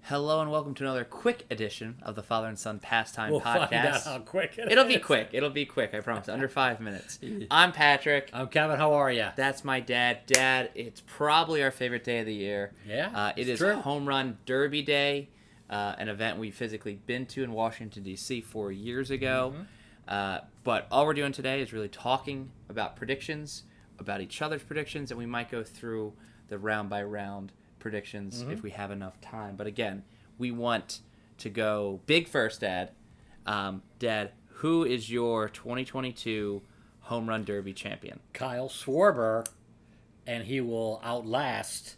Hello and welcome to another quick edition of the Father and Son Pastime We'll Podcast. find out how quick it It'll is. be quick. It'll be quick. I promise. Under 5 minutes. I'm Patrick. I'm Kevin. How are you? That's my dad. Dad, it's probably our favorite day of the year. Yeah, It is true. Home Run Derby Day, an event we've physically been to in Washington, D.C. 4 years ago. But all we're doing today is really talking about predictions, about each other's predictions, and we might go through the round-by-round predictions if we have enough time. But again, we want to go big first, Dad. Dad, who is your 2022 Home Run Derby champion? Kyle Schwarber, and he will outlast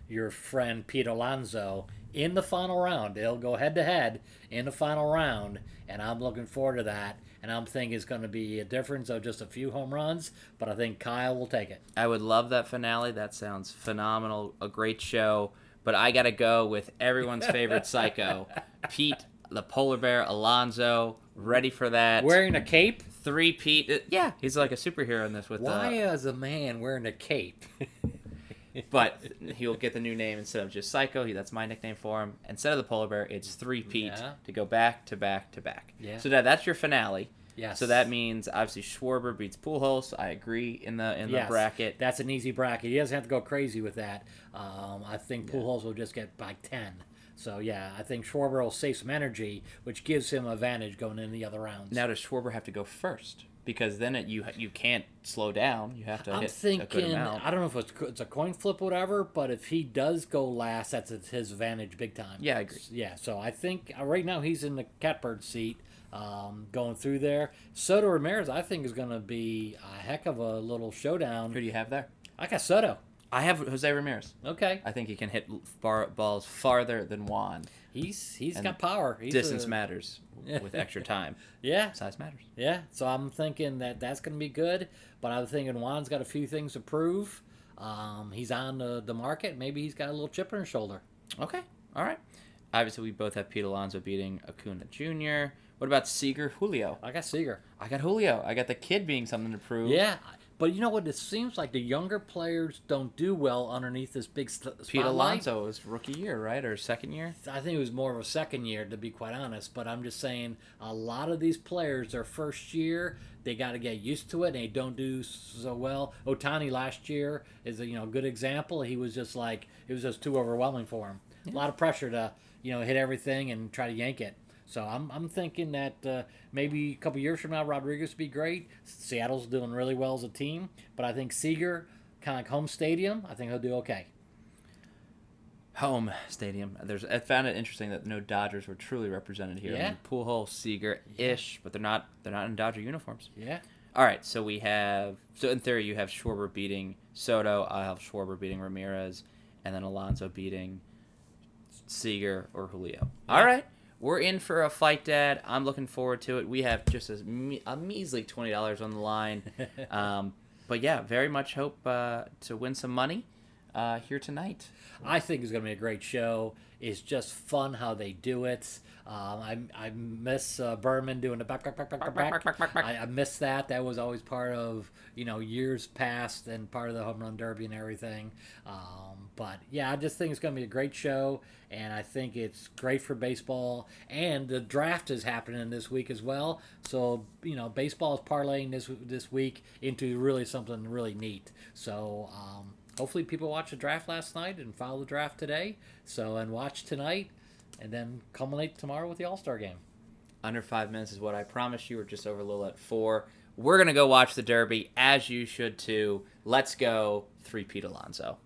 your friend Pete Alonso in the final round. They'll go head-to-head in the final round, and I'm looking forward to that. And I'm thinking it's going to be a difference of just a few home runs, but I think Kyle will take it. I would love that finale. That sounds phenomenal. A great show. But I got to go with everyone's favorite psycho, Pete, the polar bear, Alonso, ready for that. Wearing a cape? Three Pete. Yeah, he's like a superhero in this. Why is a man wearing a cape? But he'll get the new name instead of just Psycho. That's my nickname for him. Instead of the polar bear, it's Three Pete to go back to back to back. Yeah. So that's your finale. Yes. So that means obviously Schwarber beats Pujols. I agree in the bracket. That's an easy bracket. He doesn't have to go crazy with that. I think Pujols will just get by 10. So yeah, I think Schwarber will save some energy, which gives him advantage going in the other rounds. Now does Schwarber have to go first? Because then you can't slow down. You have to hit a good amount. I don't know if it's a coin flip or whatever, but if he does go last, that's his advantage big time. Yeah, I agree. Yeah, so I think right now he's in the catbird seat going through there. Soto Ramirez, I think, is going to be a heck of a little showdown. Who do you have there? I got Soto. I have Jose Ramirez. Okay. I think he can hit balls farther than Juan. He's got power. Distance matters with extra time. Yeah. Size matters. Yeah, so I'm thinking that's going to be good, but I'm thinking Juan's got a few things to prove. He's on the market. Maybe he's got a little chip on his shoulder. Okay, all right. Obviously, we both have Pete Alonso beating Acuna Jr. What about Seager, Julio? I got Seager. I got Julio. I got the kid being something to prove. Yeah, but you know what? It seems like the younger players don't do well underneath this big spotlight. Pete Alonso was rookie year, right? Or second year? I think it was more of a second year, to be quite honest. But I'm just saying, a lot of these players, their first year, they got to get used to it, and they don't do so well. Ohtani last year is a good example. He was just like, it was just too overwhelming for him. Yeah. A lot of pressure to hit everything and try to yank it. So I'm thinking that maybe a couple years from now, Rodriguez would be great. Seattle's doing really well as a team. But I think Seager, kind of like home stadium, I think he'll do okay. Home stadium. I found it interesting that no Dodgers were truly represented here. Yeah. I mean, Pujols, Seager-ish, but they're not in Dodger uniforms. Yeah. All right, so in theory you have Schwarber beating Soto, I have Schwarber beating Ramirez, and then Alonso beating Seager or Julio. Yeah. All right. We're in for a fight, Dad. I'm looking forward to it. We have just a measly $20 on the line. But yeah, very much hope to win some money here tonight. I think it's going to be a great show. It's just fun how they do it. I miss Berman doing the back. I miss that. That was always part of years past and part of the home run derby and everything. But yeah, I just think it's going to be a great show, and I think it's great for baseball. And the draft is happening this week as well. So baseball is parlaying this week into really something really neat. So hopefully people watched the draft last night and follow the draft today. And watch tonight, and then culminate tomorrow with the All-Star game. Under 5 minutes is what I promised you. We're just over a little at 4. We're going to go watch the Derby, as you should too. Let's go, 3 Pete Alonso.